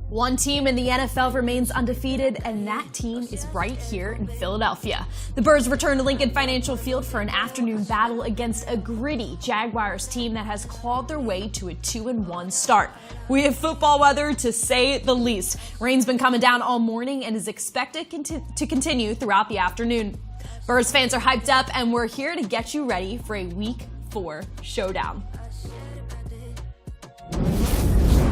One team in the NFL remains undefeated, and that team is right here in Philadelphia. The Birds return to Lincoln Financial Field for an afternoon battle against a gritty Jaguars team that has clawed their way to a 2-1 start. We have football weather, to say the least. Rain's been coming down all morning and is expected to continue throughout the afternoon. Birds fans are hyped up, and we're here to get you ready for a Week 4 showdown.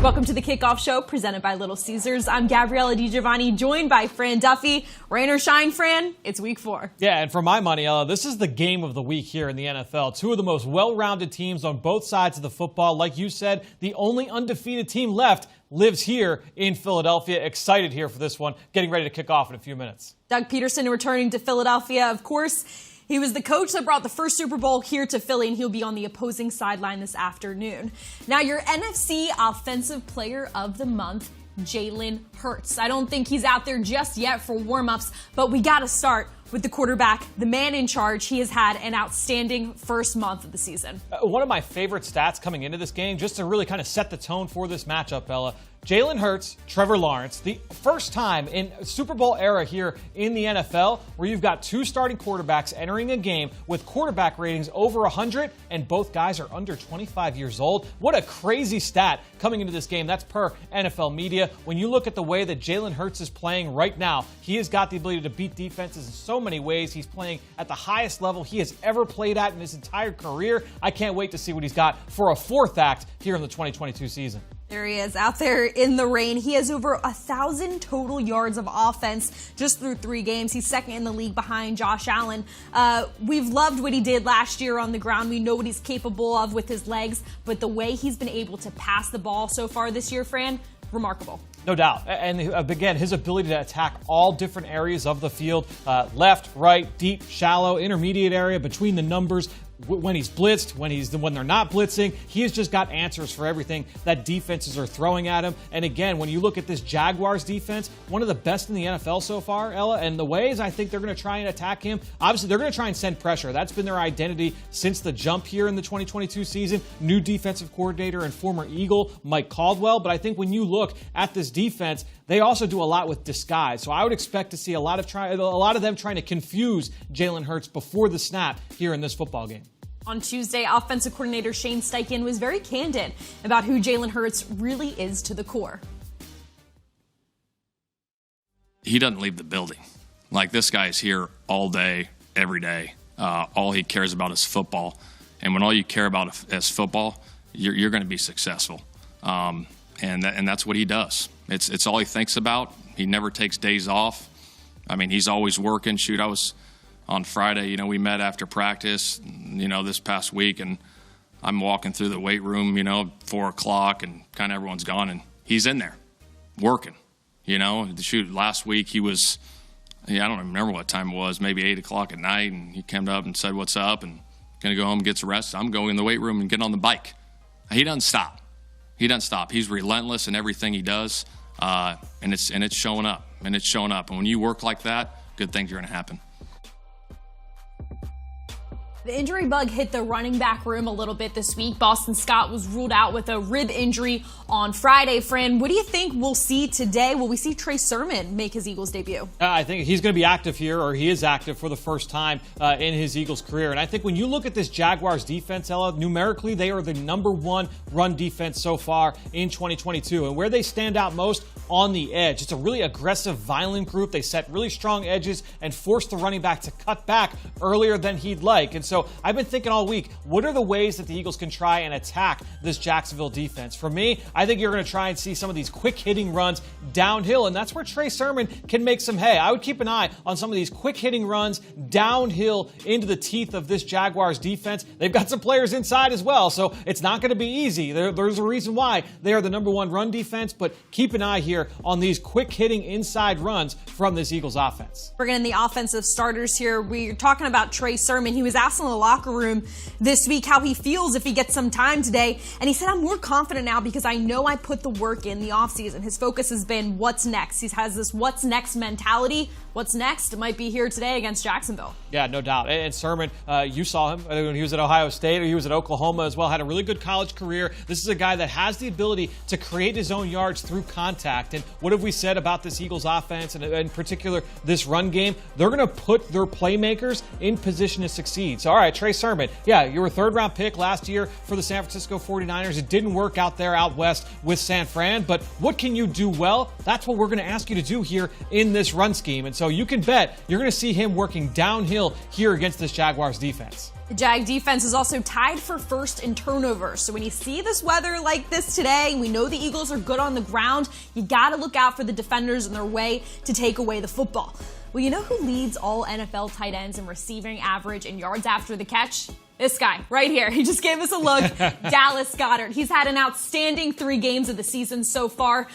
Welcome to the Kickoff Show, presented by Little Caesars. I'm Ella DiGiovanni, joined by Fran Duffy. Rain or shine, Fran, it's Week 4. Yeah, and for my money, Ella, this is the game of the week here in the NFL. Two of the most well-rounded teams on both sides of the football. Like you said, the only undefeated team left lives here in Philadelphia. Excited here for this one. Getting ready to kick off in a few minutes. Doug Peterson returning to Philadelphia, of course. He was the coach that brought the first Super Bowl here to Philly, and he'll be on the opposing sideline this afternoon. Now, your NFC Offensive Player of the Month, Jalen Hurts. I don't think he's out there just yet for warm-ups, but we got to start with the quarterback, the man in charge. He has had an outstanding first month of the season. One of my favorite stats coming into this game, just to really kind of set the tone for this matchup, Ella, Jalen Hurts, Trevor Lawrence, the first time in Super Bowl era here in the NFL where you've got two starting quarterbacks entering a game with quarterback ratings over 100, and both guys are under 25 years old. What a crazy stat coming into this game. That's per NFL media. When you look at the way that Jalen Hurts is playing right now, he has got the ability to beat defenses in so many ways. He's playing at the highest level he has ever played at in his entire career. I can't wait to see what he's got for a fourth act here in the 2022 season. There he is out there in the rain. He has over 1,000 total yards of offense just through 3 games. He's second in the league behind Josh Allen. We've loved what he did last year on the ground. We know what he's capable of with his legs, but the way he's been able to pass the ball so far this year, Fran, remarkable. No doubt. And again, his ability to attack all different areas of the field, left, right, deep, shallow, intermediate area, between the numbers, when he's blitzed, when they're not blitzing, he has just got answers for everything that defenses are throwing at him. And again, when you look at this Jaguars defense, one of the best in the NFL so far, Ella, and the ways I think they're going to try and attack him, obviously they're going to try and send pressure. That's been their identity since the jump here in the 2022 season. New defensive coordinator and former Eagle Mike Caldwell. But I think when you look at this defense, they also do a lot with disguise. So I would expect to see a lot of them trying to confuse Jalen Hurts before the snap here in this football game. On Tuesday, offensive coordinator Shane Steichen was very candid about who Jalen Hurts really is to the core. He doesn't leave the building. Like, this guy is here all day, every day. All he cares about is football. And when all you care about is football, you're going to be successful. And that's what he does. It's all he thinks about. He never takes days off. I mean, he's always working. Shoot, I was on Friday, we met after practice, this past week, and I'm walking through the weight room, 4 o'clock, and kind of everyone's gone, and he's in there working, Shoot, last week he was, I don't remember what time it was, maybe 8 o'clock at night, and he came up and said, "What's up?" and going to go home and get some rest. I'm going in the weight room and getting on the bike. He doesn't stop. He's relentless in everything he does, and it's showing up, and when you work like that, good things are going to happen. The injury bug hit the running back room a little bit this week. Boston Scott was ruled out with a rib injury on Friday. Fran, what do you think we'll see today? Will we see Trey Sermon make his Eagles debut? I think he's going to be active here, or he is active for the first time in his Eagles career. And I think when you look at this Jaguars defense, Ella, numerically, they are the #1 run defense so far in 2022. And where they stand out most, on the edge. It's a really aggressive, violent group. They set really strong edges and force the running back to cut back earlier than he'd like. And so I've been thinking all week, what are the ways that the Eagles can try and attack this Jacksonville defense? For me, I think you're going to try and see some of these quick-hitting runs downhill, and that's where Trey Sermon can make some hay. I would keep an eye on some of these quick-hitting runs downhill into the teeth of this Jaguars defense. They've got some players inside as well, so it's not going to be easy. There's a reason why they are the #1 run defense, but keep an eye here on these quick-hitting inside runs from this Eagles offense. Bringing in the offensive starters here, we're talking about Trey Sermon. He was asked in the locker room this week how he feels if he gets some time today, and he said, "I'm more confident now because I know I put the work in the offseason." His focus has been what's next. He has this what's next mentality. what's next might be here today against Jacksonville. Yeah, no doubt. And Sermon, you saw him when he was at Ohio State, or he was at Oklahoma as well, had a really good college career. This is a guy that has the ability to create his own yards through contact. And what have we said about this Eagles offense, and in particular this run game? They're going to put their playmakers in position to succeed. So, all right, Trey Sermon, yeah, you were a third-round pick last year for the San Francisco 49ers. It didn't work out there out west with San Fran, but what can you do well? That's what we're going to ask you to do here in this run scheme. And so you can bet you're going to see him working downhill here against this Jaguars defense. The Jag defense is also tied for first in turnovers. So when you see this weather like this today, we know the Eagles are good on the ground. You got to look out for the defenders and their way to take away the football. Well, you know who leads all NFL tight ends in receiving average and yards after the catch? This guy right here. He just gave us a look. Dallas Goedert. He's had an outstanding 3 games of the season so far,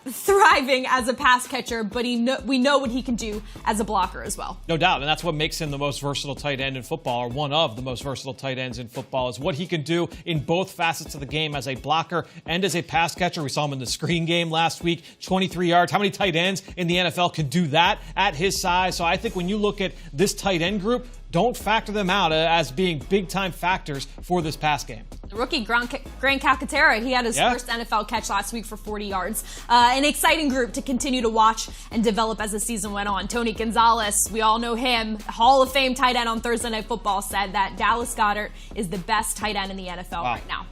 thriving as a pass catcher, but we know what he can do as a blocker as well. No doubt, and that's what makes him the most versatile tight end in football, or one of the most versatile tight ends in football, is what he can do in both facets of the game as a blocker and as a pass catcher. We saw him in the screen game last week, 23 yards. How many tight ends in the NFL can do that at his size? So I think when you look at this tight end group, don't factor them out as being big-time factors for this pass game. The rookie, Grant Calcaterra, he had his first NFL catch last week for 40 yards. An exciting group to continue to watch and develop as the season went on. Tony Gonzalez, we all know him, Hall of Fame tight end on Thursday Night Football, said that Dallas Goedert is the best tight end in the NFL right now.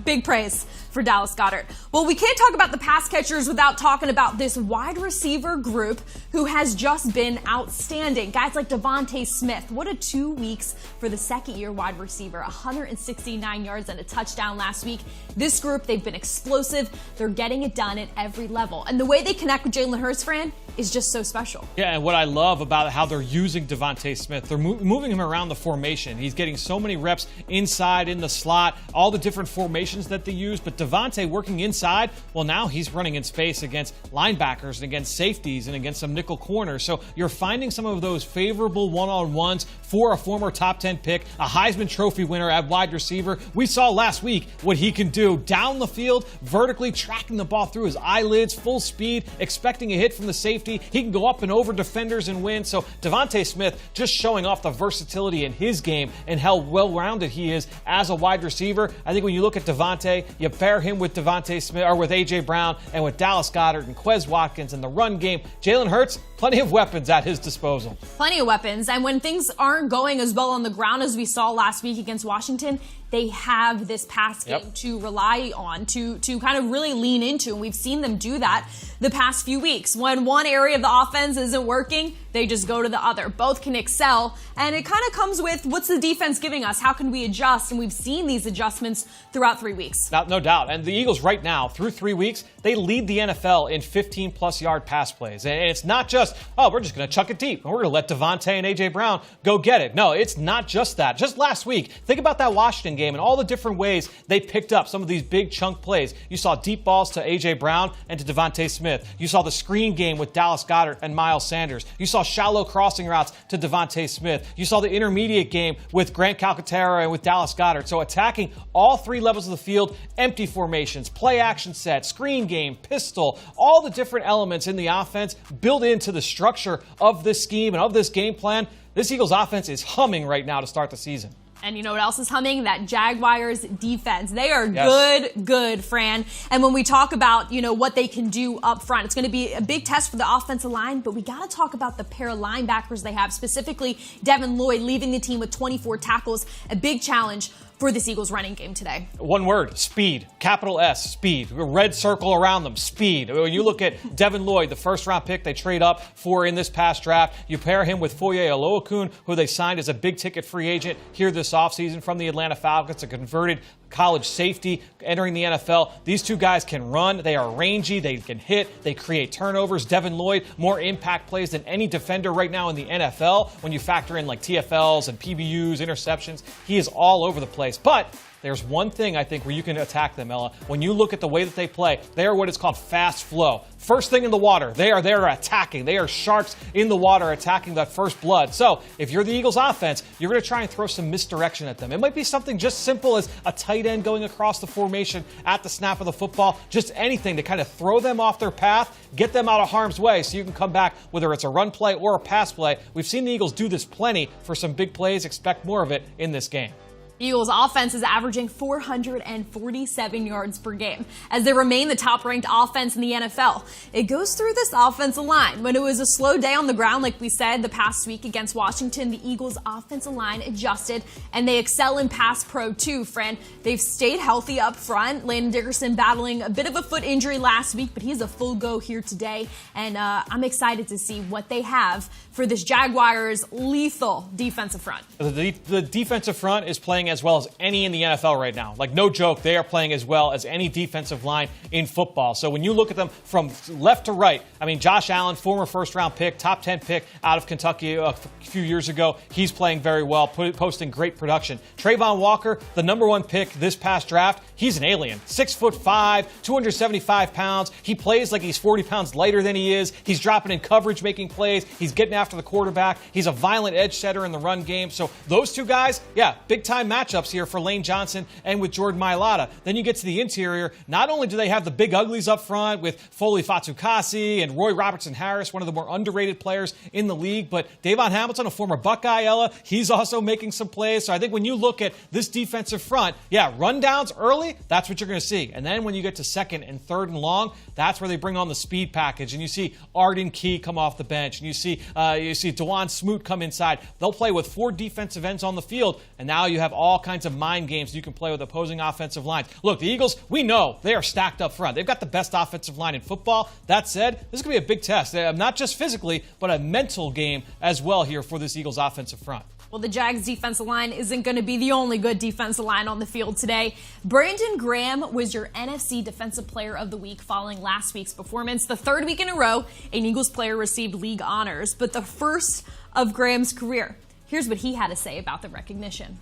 Big praise for Dallas Goedert. Well, we can't talk about the pass catchers without talking about this wide receiver group who has just been outstanding. Guys like Devontae Smith. What a 2 weeks for the second-year wide receiver. 169 yards and a touchdown last week. This group, they've been explosive. They're getting it done at every level. And the way they connect with Jalen Hurts, Fran, is just so special. Yeah, and what I love about how they're using Devontae Smith, they're moving him around the formation. He's getting so many reps inside, in the slot, all the different formations that they use. But Devontae working inside, well, now he's running in space against linebackers and against safeties and against some nickel corners. So you're finding some of those favorable one-on-ones for a former top 10 pick, a Heisman Trophy winner at wide receiver. We saw last week what he can do down the field, vertically tracking the ball through his eyelids, full speed, expecting a hit from the safety. He can go up and over defenders and win. So Devontae Smith just showing off the versatility in his game and how well-rounded he is as a wide receiver. I think when you look at Devontae, you pair him with Devontae Smith or with A.J. Brown and with Dallas Goedert and Quez Watkins and the run game. Jalen Hurts, plenty of weapons at his disposal. Plenty of weapons. And when things aren't going as well on the ground as we saw last week against Washington, they have this pass game to rely on, to kind of really lean into. And we've seen them do that the past few weeks. When one area of the offense isn't working, they just go to the other. Both can excel. And it kind of comes with, what's the defense giving us? How can we adjust? And we've seen these adjustments throughout 3 weeks. No doubt. And the Eagles right now, through 3 weeks, they lead the NFL in 15-plus yard pass plays. And it's not just, we're just going to chuck it deep, and we're going to let Devontae and A.J. Brown go get it. No, it's not just that. Just last week, think about that Washington game and all the different ways they picked up some of these big chunk plays. You saw deep balls to A.J. Brown and to Devontae Smith. You saw the screen game with Dallas Goedert and Miles Sanders. You saw shallow crossing routes to Devontae Smith. You saw the intermediate game with Grant Calcaterra and with Dallas Goedert. So attacking all 3 levels of the field, empty formations, play action set, screen game, pistol, all the different elements in the offense built into the structure of this scheme and of this game plan. This Eagles offense is humming right now to start the season. And you know what else is humming? That Jaguars defense. They are good, Fran. And when we talk about, what they can do up front, it's going to be a big test for the offensive line, but we got to talk about the pair of linebackers they have, specifically Devin Lloyd leaving the team with 24 tackles, a big challenge for this Eagles running game today. One word, speed. Capital S, speed. Red circle around them, speed. When you look at Devin Lloyd, the first-round pick they trade up for in this past draft, you pair him with Foye Oluokun, who they signed as a big-ticket free agent here this offseason from the Atlanta Falcons, a converted college safety entering the NFL. These two guys can run. They are rangy. They can hit. They create turnovers. Devin Lloyd, more impact plays than any defender right now in the NFL. When you factor in like TFLs and PBUs, interceptions, he is all over the place. place. But there's one thing I think where you can attack them, Ella. When you look at the way that they play, they are what is called fast flow. First thing in the water, they are there attacking. They are sharks in the water attacking that first blood. So if you're the Eagles offense, you're going to try and throw some misdirection at them. It might be something just simple as a tight end going across the formation at the snap of the football. Just anything to kind of throw them off their path, get them out of harm's way so you can come back, whether it's a run play or a pass play. We've seen the Eagles do this plenty for some big plays. Expect more of it in this game. Eagles offense is averaging 447 yards per game as they remain the top-ranked offense in the NFL. It goes through this offensive line. When it was a slow day on the ground, like we said, the past week against Washington, the Eagles offensive line adjusted, and they excel in pass pro too, Fran. They've stayed healthy up front. Landon Dickerson battling a bit of a foot injury last week, but he's a full go here today, and I'm excited to see what they have for this Jaguars' lethal defensive front. The defensive front is playing as well as any in the NFL right now. Like, no joke, they are playing as well as any defensive line in football. So when you look at them from left to right, I mean, Josh Allen, former first-round pick, top 10 pick out of Kentucky a few years ago, he's playing very well, posting great production. Trayvon Walker, the number 1 pick this past draft, he's an alien. 6'5", 275 pounds. He plays like he's 40 pounds lighter than he is. He's dropping in coverage, making plays. He's getting after the quarterback. He's a violent edge setter in the run game. So those two guys, yeah, big-time matchups here for Lane Johnson and with Jordan Mailata. Then you get to the interior. Not only do they have the big uglies up front with Foley Fatukasi and Roy Robertson-Harris, one of the more underrated players in the league, but Davon Hamilton, a former Buckeye, Ella, he's also making some plays. So I think when you look at this defensive front, yeah, rundowns early, that's what you're going to see. And then when you get to second and third and long, that's where they bring on the speed package. And you see Arden Key come off the bench. And you see DeJuan Smoot come inside. They'll play with 4 defensive ends on the field. And now you have all kinds of mind games you can play with opposing offensive lines. Look, the Eagles, we know they are stacked up front. They've got the best offensive line in football. That said, this is going to be a big test. Not just physically, but a mental game as well here for this Eagles offensive front. Well, the Jags defensive line isn't going to be the only good defensive line on the field today. Brandon Graham was your NFC Defensive Player of the Week following last week's performance. The 3rd week in a row, an Eagles player received league honors, but the first of Graham's career. Here's what he had to say about the recognition.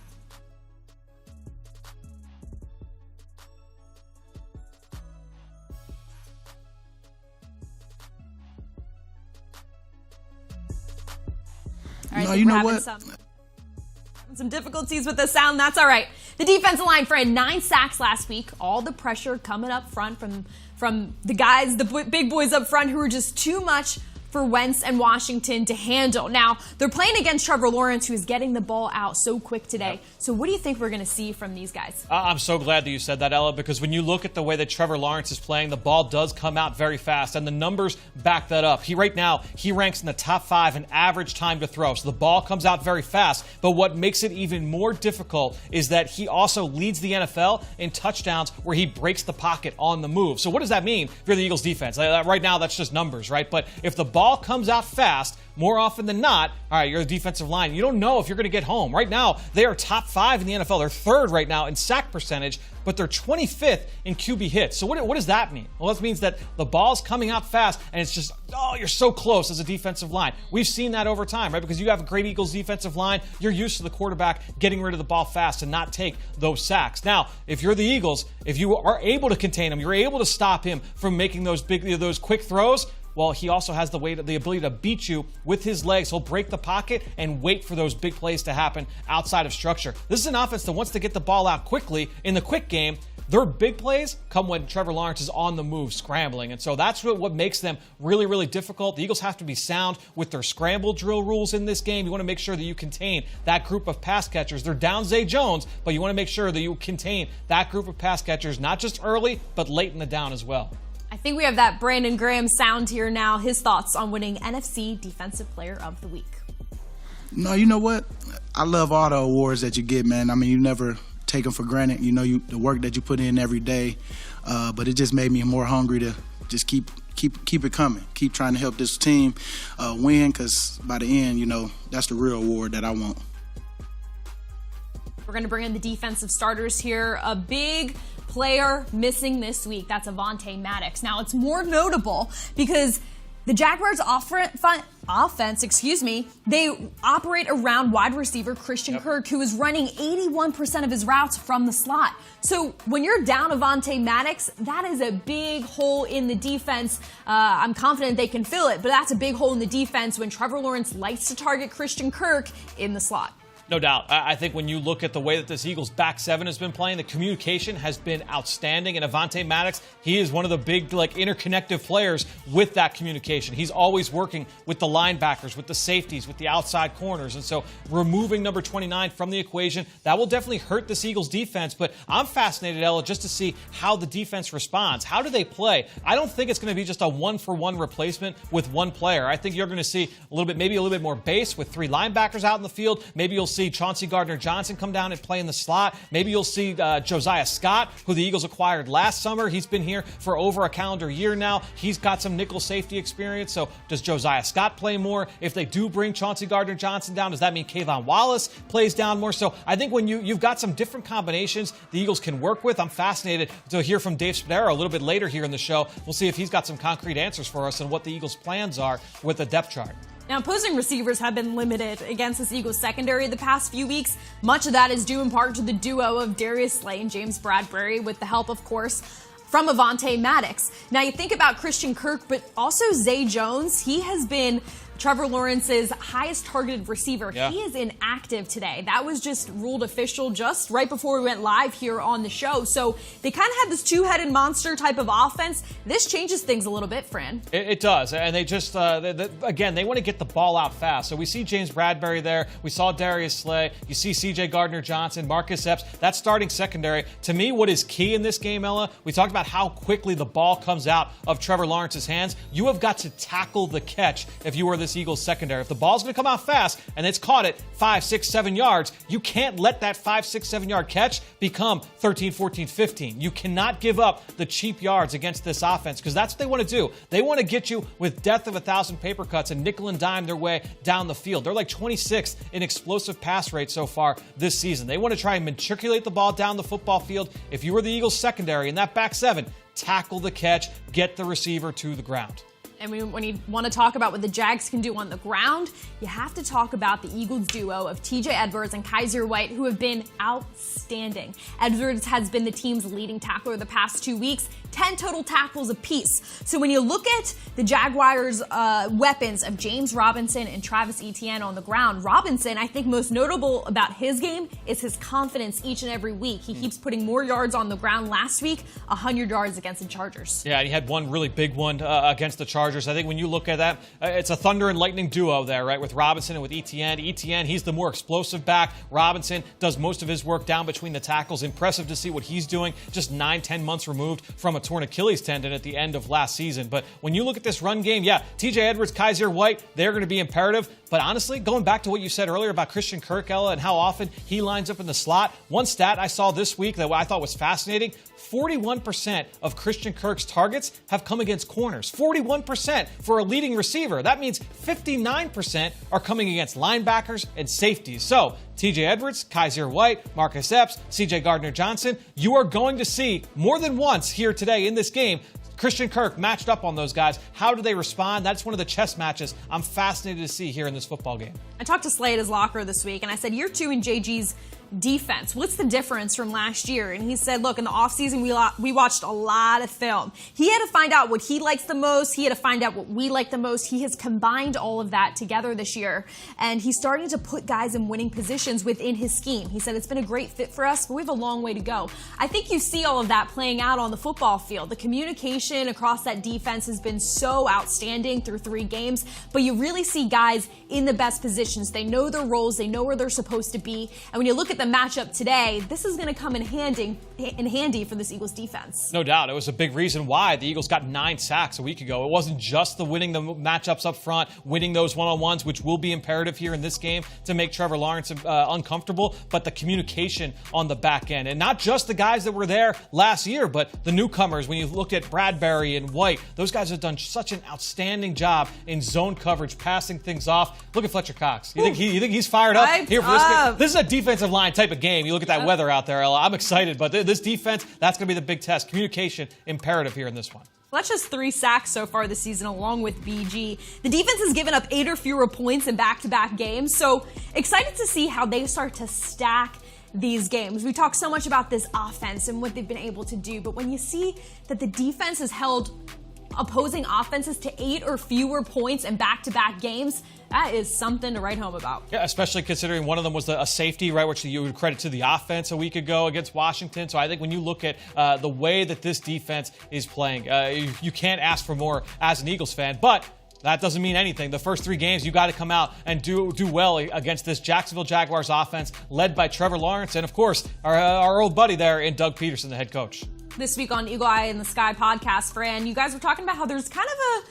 All right, no, you know what? Some difficulties with the sound. That's all right. The defensive line, Fran, 9 sacks last week. All the pressure coming up front from the guys, the big boys up front who were just too much for Wentz and Washington to handle. Now, they're playing against Trevor Lawrence, who is getting the ball out so quick today. Yep. So what do you think we're going to see from these guys? I'm so glad that you said that, Ella, because when you look at the way that Trevor Lawrence is playing, the ball does come out very fast, and the numbers back that up. Right now, he ranks in the top 5 in average time to throw, so the ball comes out very fast. But what makes it even more difficult is that he also leads the NFL in touchdowns where he breaks the pocket on the move. So what does that mean if you're the Eagles defense? Right now, that's just numbers, right? But if the ball comes out fast, more often than not, all right, you're the defensive line. You don't know if you're going to get home. Right now, they are top 5 in the NFL. They're 3rd right now in sack percentage, but they're 25th in QB hits. So what does that mean? Well, that means that the ball's coming out fast, and it's just, you're so close as a defensive line. We've seen that over time, right? Because you have a great Eagles defensive line, you're used to the quarterback getting rid of the ball fast and not take those sacks. Now, if you're the Eagles, if you are able to contain him, you're able to stop him from making those quick throws, well, he also has the ability to beat you with his legs. He'll break the pocket and wait for those big plays to happen outside of structure. This is an offense that wants to get the ball out quickly in the quick game. Their big plays come when Trevor Lawrence is on the move, scrambling. And so that's what makes them really, really difficult. The Eagles have to be sound with their scramble drill rules in this game. You want to make sure that you contain that group of pass catchers. They're down Zay Jones, but you want to make sure that you contain that group of pass catchers, not just early, but late in the down as well. I think we have that Brandon Graham sound here now. His thoughts on winning NFC Defensive Player of the Week. No, you know what? I love all the awards that you get, man. I mean, you never take them for granted. You know, the work that you put in every day. But it just made me more hungry to just keep it coming. Keep trying to help this team win, because by the end, you know, that's the real award that I want. We're going to bring in the defensive starters here. A big player missing this week. That's Avonte Maddox. Now, it's more notable because The Jaguars' offense, they operate around wide receiver Christian Kirk, who is running 81% of his routes from the slot. So when you're down Avonte Maddox, that is a big hole in the defense. I'm confident they can fill it, but that's a big hole in the defense when Trevor Lawrence likes to target Christian Kirk in the slot. No doubt. I think when you look at the way that this Eagles back seven has been playing, the communication has been outstanding. And Avonte Maddox, he is one of the big, interconnective players with that communication. He's always working with the linebackers, with the safeties, with the outside corners. And so removing number 29 from the equation, that will definitely hurt this Eagles defense. But I'm fascinated, Ella, just to see how the defense responds. How do they play? I don't think it's going to be just a one-for-one replacement with one player. I think you're going to see maybe a little bit more base with 3 linebackers out in the field. Maybe you'll see Chauncey Gardner-Johnson come down and play in the slot. Maybe you'll see Josiah Scott, who the Eagles acquired last summer. He's been here for over a calendar year now. He's got some nickel safety experience. So does Josiah Scott play more? If they do bring Chauncey Gardner-Johnson down, does that mean Kayvon Wallace plays down more? So I think when you've got some different combinations the Eagles can work with, I'm fascinated to hear from Dave Spadaro a little bit later here in the show. We'll see if he's got some concrete answers for us and what the Eagles' plans are with the depth chart. Now, opposing receivers have been limited against this Eagles secondary the past few weeks. Much of that is due in part to the duo of Darius Slay and James Bradbury, with the help, of course, from Avonte Maddox. Now, you think about Christian Kirk, but also Zay Jones. He has been Trevor Lawrence's highest targeted receiver. Yeah. He is inactive today. That was just ruled official just right before we went live here on the show. So they kind of have this two-headed monster type of offense. This changes things a little bit, Fran. It does. And they just, again, they want to get the ball out fast. So we see James Bradbury there. We saw Darius Slay. You see C.J. Gardner-Johnson, Marcus Epps. That's starting secondary. To me, what is key in this game, Ella, we talked about how quickly the ball comes out of Trevor Lawrence's hands. You have got to tackle the catch if you are this Eagles secondary. If the ball's going to come out fast and it's caught at 5, 6, 7 yards, you can't let that 5, 6, 7 yard catch become 13, 14, 15. You cannot give up the cheap yards against this offense, because that's what they want to do. They want to get you with death of 1,000 paper cuts and nickel and dime their way down the field. They're like 26th in explosive pass rate so far this season. They want to try and matriculate the ball down the football field. If you were the Eagles secondary in that back seven, tackle the catch, get the receiver to the ground. And when you want to talk about what the Jags can do on the ground, you have to talk about the Eagles duo of TJ Edwards and Kaiser White, who have been outstanding. Edwards has been the team's leading tackler the past 2 weeks, 10 total tackles apiece. So when you look at the Jaguars' weapons of James Robinson and Travis Etienne on the ground, Robinson, I think most notable about his game is his confidence each and every week. He keeps putting more yards on the ground. Last week, 100 yards against the Chargers. Yeah, and he had one really big one against the Chargers. I think when you look at that, it's a thunder and lightning duo there, right, with Robinson and with Etienne. Etienne, he's the more explosive back. Robinson does most of his work down between the tackles. Impressive to see what he's doing, just 9-10 months removed from a torn Achilles tendon at the end of last season. But when you look at this run game, yeah, TJ Edwards, Kaiser White, they're going to be imperative. But honestly, going back to what you said earlier about Christian Kirk, Ella, and how often he lines up in the slot, one stat I saw this week that I thought was fascinating, 41% of Christian Kirk's targets have come against corners. 41% for a leading receiver. That means 59% are coming against linebackers and safeties. So, TJ Edwards, Kaiser White, Marcus Epps, C.J. Gardner-Johnson, you are going to see more than once here today in this game Christian Kirk matched up on those guys. How do they respond? That's one of the chess matches I'm fascinated to see here in this football game. I talked to Slay at his locker this week, and I said, year 2 in JG's defense, what's the difference from last year? And he said, look, in the offseason, we watched a lot of film. He had to find out what he likes the most. He had to find out what we like the most. He has combined all of that together this year, and he's starting to put guys in winning positions within his scheme. He said it's been a great fit for us, but we have a long way to go. I think you see all of that playing out on the football field. The communication across that defense has been so outstanding through 3 games, but you really see guys in the best positions. They know their roles. They know where they're supposed to be. And when you look at the matchup today, this is going to come in handy for this Eagles defense. No doubt. It was a big reason why the Eagles got 9 sacks a week ago. It wasn't just the winning the matchups up front, winning those one-on-ones, which will be imperative here in this game to make Trevor Lawrence uncomfortable, but the communication on the back end. And not just the guys that were there last year, but the newcomers. When you looked at Bradbury and White, those guys have done such an outstanding job in zone coverage, passing things off. Look at Fletcher Cox. You think he's fired up here for this game? This is a defensive line type of game. You look at that weather out there, Ella. I'm excited, but this defense, that's going to be the big test. Communication imperative here in this one. Well, that's just 3 sacks so far this season, along with BG. The defense has given up 8 or fewer points in back-to-back games, so excited to see how they start to stack these games. We talk so much about this offense and what they've been able to do, but when you see that the defense has held opposing offenses to 8 or fewer points in back-to-back games, that is something to write home about. Yeah, especially considering one of them was a safety, right, which you would credit to the offense a week ago against Washington. So I think when you look at the way that this defense is playing, you can't ask for more as an Eagles fan, but that doesn't mean anything. The first 3 games, you got to come out and do well against this Jacksonville Jaguars offense led by Trevor Lawrence and, of course, our old buddy there in Doug Peterson, the head coach. This week on Eagle Eye in the Sky podcast, Fran, you guys were talking about how there's kind of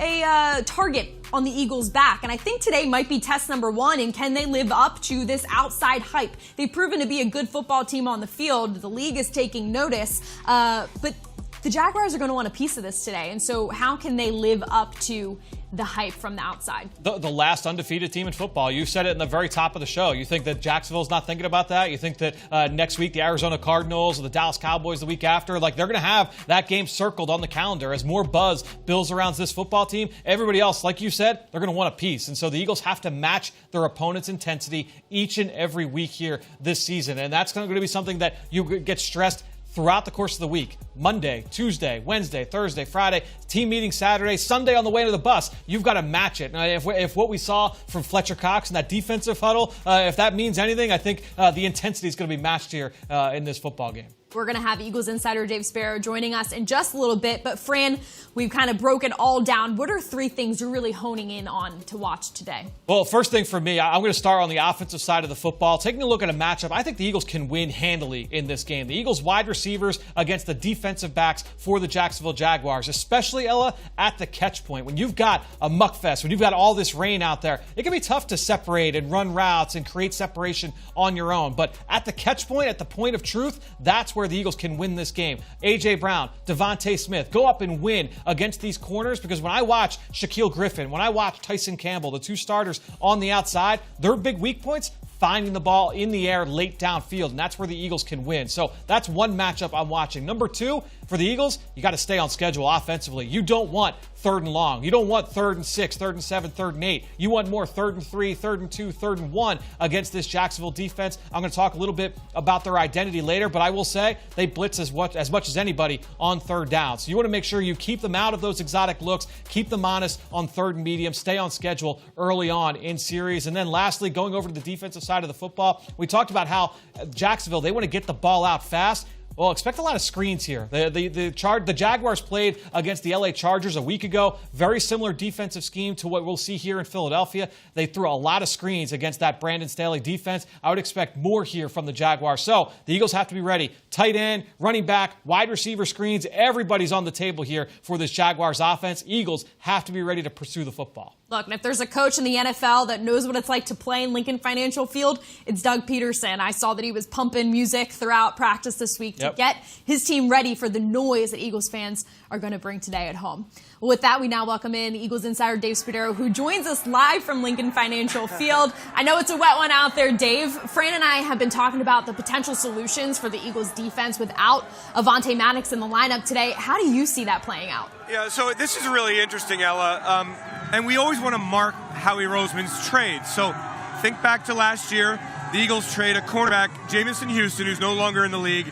a target on the Eagles' back. And I think today might be test number 1. And can they live up to this outside hype? They've proven to be a good football team on the field. The league is taking notice. But the Jaguars are going to want a piece of this today. And so how can they live up to the hype from the outside? The last undefeated team in football. You said it in the very top of the show. You think that Jacksonville's not thinking about that? You think that next week the Arizona Cardinals or the Dallas Cowboys the week after, like they're going to have that game circled on the calendar as more buzz builds around this football team. Everybody else, like you said, they're going to want a piece. And so the Eagles have to match their opponent's intensity each and every week here this season. And that's going to be something that you get stressed throughout the course of the week. Monday, Tuesday, Wednesday, Thursday, Friday, team meeting Saturday, Sunday on the way to the bus. You've got to match it. Now, if what we saw from Fletcher Cox in that defensive huddle, if that means anything, I think the intensity is going to be matched here in this football game. We're going to have Eagles insider Dave Spadaro joining us in just a little bit. But Fran, we've kind of broken all down. What are 3 things you're really honing in on to watch today? Well, first thing for me, I'm going to start on the offensive side of the football. Taking a look at a matchup, I think the Eagles can win handily in this game. The Eagles wide receivers against the defensive backs for the Jacksonville Jaguars, especially, Ella, at the catch point. When you've got a muckfest, when you've got all this rain out there, it can be tough to separate and run routes and create separation on your own. But at the catch point, at the point of truth, that's where the Eagles can win this game. A.J. Brown, Devontae Smith, go up and win against these corners, because when I watch Shaquille Griffin, when I watch Tyson Campbell, the 2 starters on the outside, their big weak points, finding the ball in the air late downfield, and that's where the Eagles can win. So that's one matchup I'm watching. Number 2, for the Eagles, you got to stay on schedule offensively. You don't want 3rd and long. You don't want 3rd and 6, 3rd and 7, 3rd and 8. You want more 3rd and 3, 3rd and 2, 3rd and 1 against this Jacksonville defense. I'm going to talk a little bit about their identity later, but I will say they blitz as much as anybody on 3rd down. So you want to make sure you keep them out of those exotic looks, keep them honest on 3rd and medium, stay on schedule early on in series. And then lastly, going over to the defensive side of the football, we talked about how Jacksonville, they want to get the ball out fast. Well, expect a lot of screens here. The Jaguars played against the LA Chargers a week ago. Very similar defensive scheme to what we'll see here in Philadelphia. They threw a lot of screens against that Brandon Staley defense. I would expect more here from the Jaguars. So the Eagles have to be ready. Tight end, running back, wide receiver screens. Everybody's on the table here for this Jaguars offense. Eagles have to be ready to pursue the football. Look, and if there's a coach in the NFL that knows what it's like to play in Lincoln Financial Field, it's Doug Peterson. I saw that he was pumping music throughout practice this week to get his team ready for the noise that Eagles fans are going to bring today at home. Well, with that, we now welcome in Eagles insider Dave Spadaro, who joins us live from Lincoln Financial Field. I know it's a wet one out there, Dave. Fran and I have been talking about the potential solutions for the Eagles defense without Avonte Maddox in the lineup today. How do you see that playing out? Yeah, so this is really interesting, Ella. And we always want to mark Howie Roseman's trade. So think back to last year. The Eagles trade a cornerback, Jamison Houston, who's no longer in the league,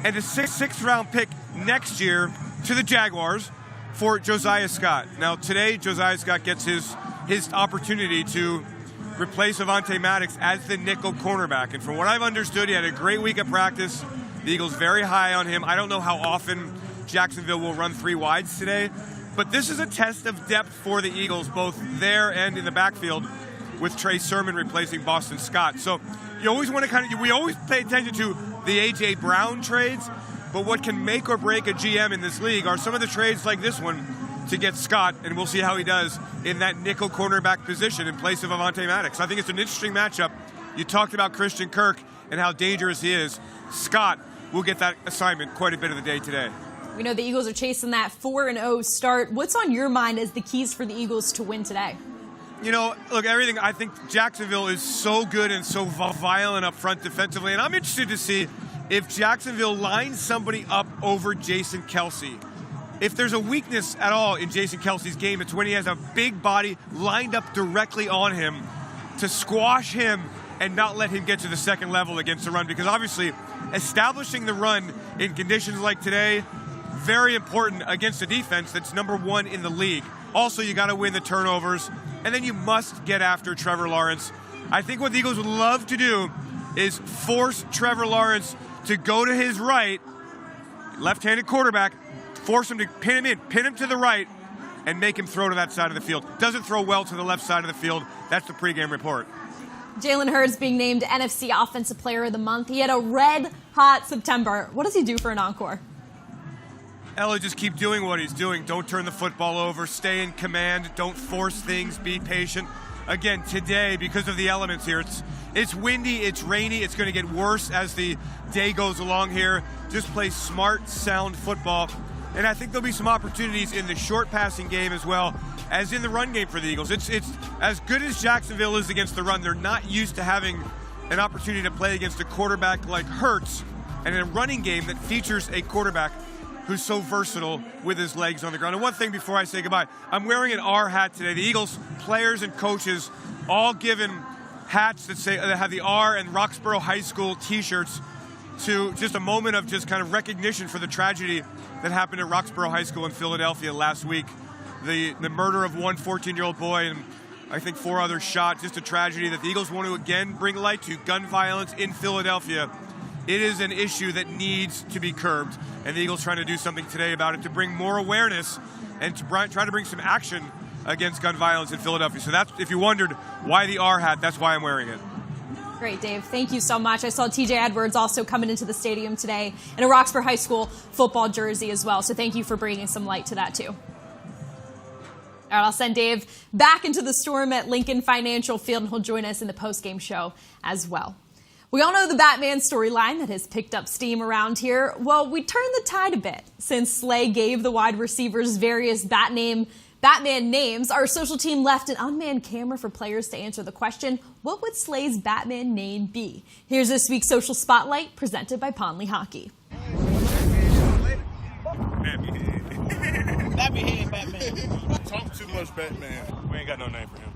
and a sixth-round pick next year to the Jaguars for Josiah Scott. Now, today, Josiah Scott gets his opportunity to replace Avonte Maddox as the nickel cornerback. And from what I've understood, he had a great week of practice. The Eagles very high on him. I don't know how often Jacksonville will run 3 wides today, but this is a test of depth for the Eagles, both there and in the backfield, with Trey Sermon replacing Boston Scott. So you always want to we always pay attention to the A.J. Brown trades, but what can make or break a GM in this league are some of the trades like this one to get Scott, and we'll see how he does in that nickel cornerback position in place of Avonte Maddox. I think it's an interesting matchup. You talked about Christian Kirk and how dangerous he is. Scott will get that assignment quite a bit of the day today. We know the Eagles are chasing that 4-0 start. What's on your mind as the keys for the Eagles to win today? You know, look, everything. I think Jacksonville is so good and so violent up front defensively, and I'm interested to see if Jacksonville lines somebody up over Jason Kelce. If there's a weakness at all in Jason Kelce's game, it's when he has a big body lined up directly on him to squash him and not let him get to the second level against the run. Because obviously, establishing the run in conditions like today, very important against a defense that's #1 in the league. Also, you got to win the turnovers, and then you must get after Trevor Lawrence. I think what the Eagles would love to do is force Trevor Lawrence to go to his right, left-handed quarterback, force him to pin him to the right, and make him throw to that side of the field. Doesn't throw well to the left side of the field. That's the pregame report. Jalen Hurts being named NFC Offensive Player of the Month. He had a red-hot September. What does he do for an encore? Ella, just keep doing what he's doing. Don't turn the football over. Stay in command. Don't force things. Be patient. Again, today, because of the elements here, it's windy, it's rainy, it's going to get worse as the day goes along here. Just play smart, sound football. And I think there'll be some opportunities in the short passing game as well as in the run game for the Eagles. It's as good as Jacksonville is against the run. They're not used to having an opportunity to play against a quarterback like Hurts and in a running game that features a quarterback who's so versatile with his legs on the ground. And one thing before I say goodbye, I'm wearing an R hat today. The Eagles players and coaches all given hats that have the R and Roxborough High School t-shirts to just a moment of just kind of recognition for the tragedy that happened at Roxborough High School in Philadelphia last week. The murder of one 14-year-old boy and I think 4 others shot. Just a tragedy that the Eagles want to again bring light to. Gun violence in Philadelphia. It is an issue that needs to be curbed, and the Eagles trying to do something today about it to bring more awareness and to try to bring some action against gun violence in Philadelphia. So that's, if you wondered why the R hat, that's why I'm wearing it. Great, Dave. Thank you so much. I saw TJ Edwards also coming into the stadium today in a Roxborough High School football jersey as well. So thank you for bringing some light to that too. All right, I'll send Dave back into the storm at Lincoln Financial Field, and he'll join us in the postgame show as well. We all know the Batman storyline that has picked up steam around here. Well, we turned the tide a bit since Slay gave the wide receivers various Batman names. Our social team left an unmanned camera for players to answer the question, what would Slay's Batman name be? Here's this week's Social Spotlight presented by Ponley Hockey. Batman. Talk too much Batman. We ain't got no name for him.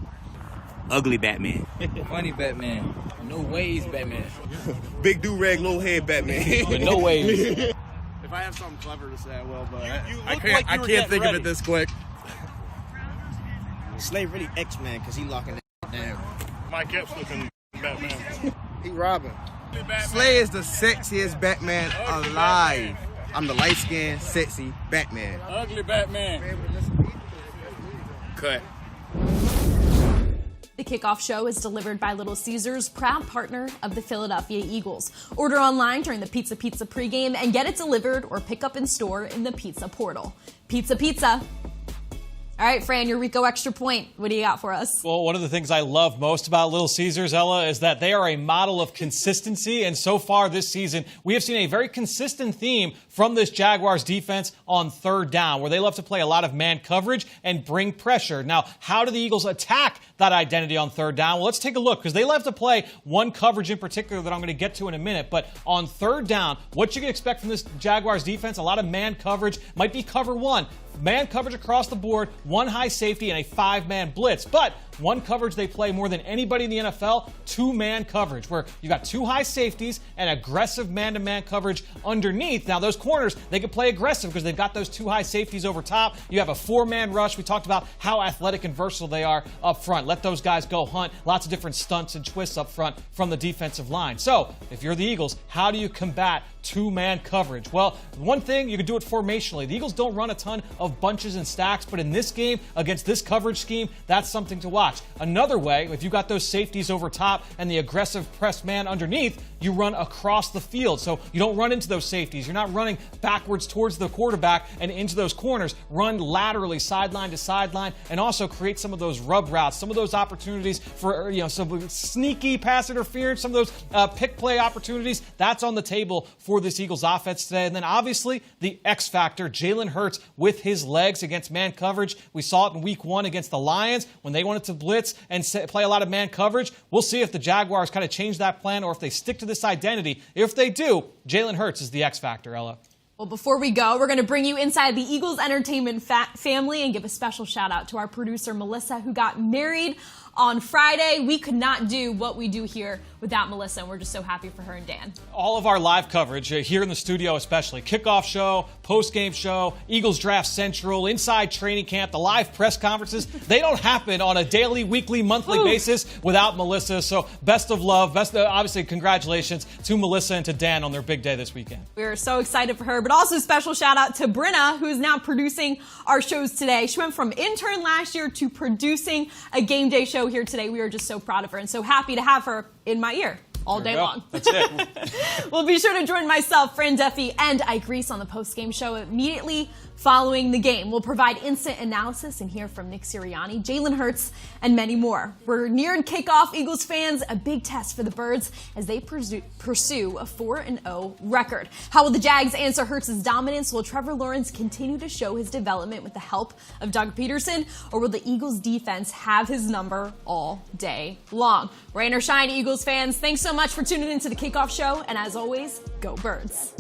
Ugly Batman. Funny Batman. No ways Batman. Big do-rag, little head Batman. With no ways. If I have something clever to say, I will, but I can't think of it this quick. Slay really X-Man because he locking that down. Mike Epps looking Batman. He Robin. Slay is the sexiest Batman alive. I'm the light-skinned, sexy Batman. Ugly Batman. Cut. The Kickoff Show is delivered by Little Caesars, proud partner of the Philadelphia Eagles. Order online during the Pizza pregame and get it delivered or pick up in store in the Pizza portal. Pizza. All right, Fran, your Rico Extra Point. What do you got for us? Well, one of the things I love most about Little Caesars, Ella, is that they are a model of consistency. And so far this season, we have seen a very consistent theme from this Jaguars defense on third down, where they love to play a lot of man coverage and bring pressure. Now, how do the Eagles attack that identity on third down? Well, let's take a look, because they love to play one coverage in particular that I'm going to get to in a minute. But on third down, what you can expect from this Jaguars defense, a lot of man coverage, might be cover one. Man coverage across the board, one high safety, and a 5-man blitz. But one coverage they play more than anybody in the NFL, 2-man coverage, where you got 2 high safeties and aggressive man-to-man coverage underneath. Now, those corners, they can play aggressive because they've got those 2 high safeties over top. You have a 4-man rush. We talked about how athletic and versatile they are up front. Let those guys go hunt. Lots of different stunts and twists up front from the defensive line. So, if you're the Eagles, how do you combat 2-man coverage? Well, one thing, you can do it formationally. The Eagles don't run a ton of bunches and stacks, but in this game, against this coverage scheme, that's something to watch. Another way, if you got those safeties over top and the aggressive press man underneath, you run across the field. So you don't run into those safeties. You're not running backwards towards the quarterback and into those corners. Run laterally, sideline to sideline, and also create some of those rub routes, some of those opportunities for some sneaky pass interference, some of those pick play opportunities. That's on the table for this Eagles offense today. And then obviously the X factor, Jalen Hurts with his his legs against man coverage. We saw it in week 1 against the Lions when they wanted to blitz and play a lot of man coverage. We'll see if the Jaguars kind of change that plan or if they stick to this identity. If they do, Jalen Hurts is the X factor, Ella. Well, before we go, we're going to bring you inside the Eagles entertainment family and give a special shout out to our producer, Melissa, who got married on Friday. We could not do what we do here without Melissa, and we're just so happy for her and Dan. All of our live coverage here in the studio especially, Kickoff Show, post-game show, Eagles Draft Central, Inside Training Camp, the live press conferences, they don't happen on a daily, weekly, monthly basis without Melissa. So best of love, obviously congratulations to Melissa and to Dan on their big day this weekend. We're so excited for her, but also special shout out to Brenna, who is now producing our shows today. She went from intern last year to producing a game day show here today. We are just so proud of her and so happy to have her in my ear all day long. That's it. Well, be sure to join myself, Fran Duffy, and Ike Reese on the post-game show immediately following the game. We'll provide instant analysis and hear from Nick Sirianni, Jalen Hurts, and many more. We're nearing kickoff, Eagles fans, a big test for the Birds as they pursue a 4-0 record. How will the Jags answer Hurts' dominance? Will Trevor Lawrence continue to show his development with the help of Doug Peterson? Or will the Eagles defense have his number all day long? Rain or shine, Eagles fans, thanks so much for tuning into the Kickoff Show. And as always, go Birds.